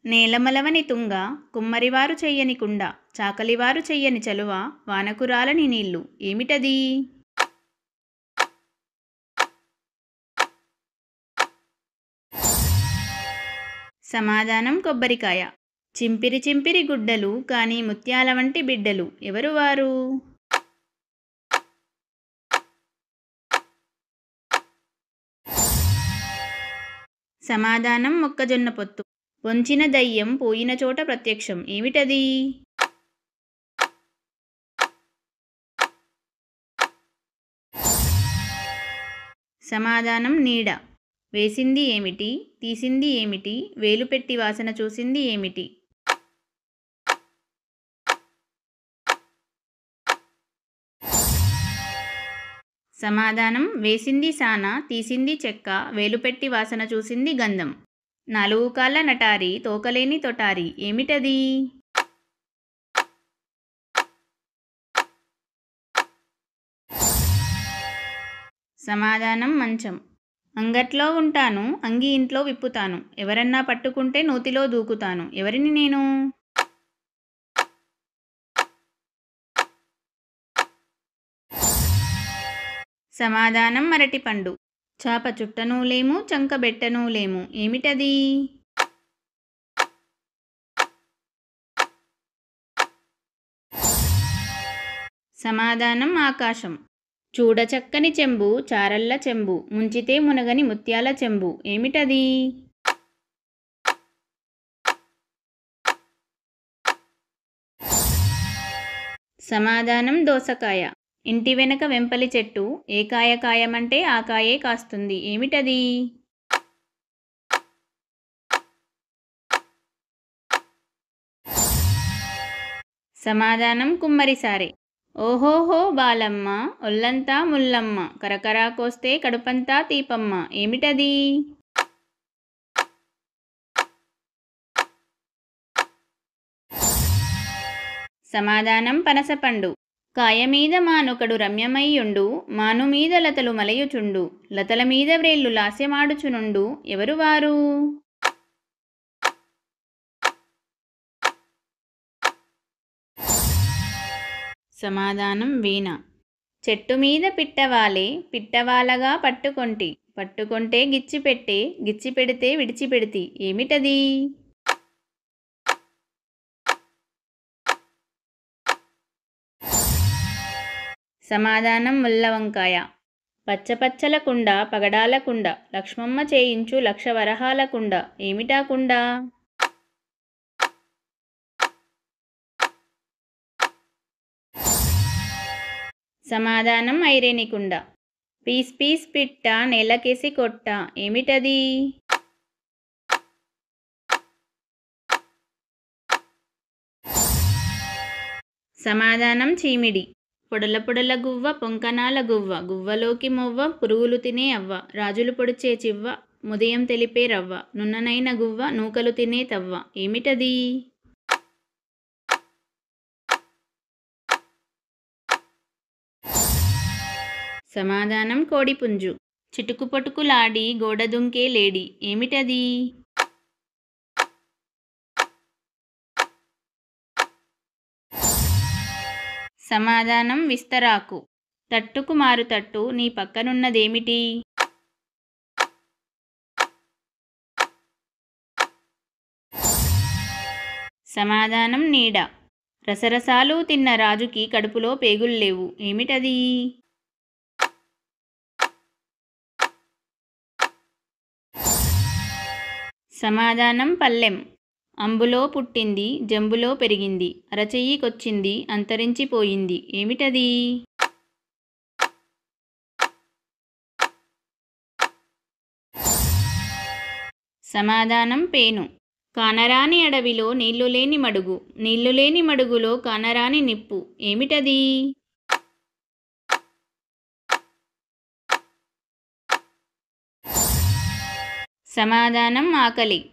నేలమలవని తుంగ కుమ్మరివారు చెయ్యని కుండ చాకలివారు చెయ్యని చలువ వానకురాలని నీళ్లు ఏమిటది? సమాధానం కొబ్బరికాయ. చింపిరి చింపిరి గుడ్డలు కానీ ముత్యాల వంటి బిడ్డలు ఎవరు వారు? సమాధానం మొక్కజొన్న పొత్తు. పొంచిన దయ్యం పోయిన చోట ప్రత్యక్షం ఏమిటది? సమాధానం నీడ. వేసింది ఏమిటి, తీసింది ఏమిటి, వేలు పెట్టి వాసన చూసింది ఏమిటి? సమాధానం వేసింది సాన, తీసింది చెక్క, వేలు పెట్టి వాసన చూసింది గంధం. నాలుగు కాళ్ళ నటారి తోకలేని తొటారి ఏమిటది? సమాధానం మంచం. అంగట్లో ఉంటాను, అంగి ఇంట్లో విప్పుతాను, ఎవరన్నా పట్టుకుంటే నూతిలో దూకుతాను, ఎవరిని నేను? సమాధానం అరటిపండు. చాప చుట్టనూ లేము, చంక బెట్టనూ లేము ఏమిటది? సమాధానం ఆకాశం. చూడచక్కని చెంబు చారల్ల చెంబు, ముంచితే మునగని ముత్యాల చెంబు ఏమిటది? సమాధానం దోసకాయ. ఇంటి వెనక వెంపలి చెట్టు, ఏ కాయ కాయమంటే ఆ కాయే కాస్తుంది ఏమిటది? సమాధానం కుమ్మరిసారే. ఓహోహో బాలమ్మ, ఒళ్ళంతా ముల్లమ్మ, కరకరా కోస్తే కడుపంతా తీపమ్మ ఏమిటది? సమాధానం పనసపండు. కాయ మీద మానొకడు రమ్యమయ్యుండు, మాను మీద లతలు మలయుచుండు, లతల మీద వ్రేళ్ళు లాస్యమాడుచునుండు ఎవరు వారు? సమాధానం వీణ. చెట్టు మీద పిట్టవాలే, పిట్టవాలగా పట్టుకొంటి, పట్టుకొంటే గిచ్చిపెట్టే, గిచ్చిపెడితే విడిచిపెడితి ఏమిటది? సమాధానం ముల్లవంకాయ. పచ్చపచ్చల కుండ పగడాల కుండ, లక్ష్మమ్మ చేయించు లక్ష వరహాల కుండ ఏమిటా కుండ? సమాధానం ఐరేని కుండ. పీస్ పీస్ పిట్ట నేలకేసి కొట్ట ఏమిటది? సమాధానం చీమిడి. పొడల పొడల గువ్వ పొంకనాల గువ్వ, గువ్వలోకి మొవ్వ పురుగులు తినే అవ్వ, రాజులు పొడిచే చివ్వ, ముదయం తెలిపే రవ్వ, నున్ననైన గువ్వ నూకలు తినే తవ్వ ఏమిటది? సమాధానం కోడిపుంజు. చిటుకు పొటుకులాడి గోడ దుంకే లేడి ఏమిటది? సమాధానం విస్తరాకు. తట్టుకు మారు తట్టు, నీ పక్కనున్నదేమిటి? సమాధానం నీడ. రసరసాలు తిన్న రాజుకి కడుపులో పేగుల్లేవు ఏమిటది? సమాధానం పల్లెం. అంబులో పుట్టింది, జంబులో పెరిగింది, అరచెయ్యికొచ్చింది, అంతరించిపోయింది ఏమిటది? సమాధానం పేను. కానరాని అడవిలో నీళ్లులేని మడుగు, నీళ్లులేని మడుగులో కానరాని నిప్పు ఏమిటది? సమాధానం ఆకలి.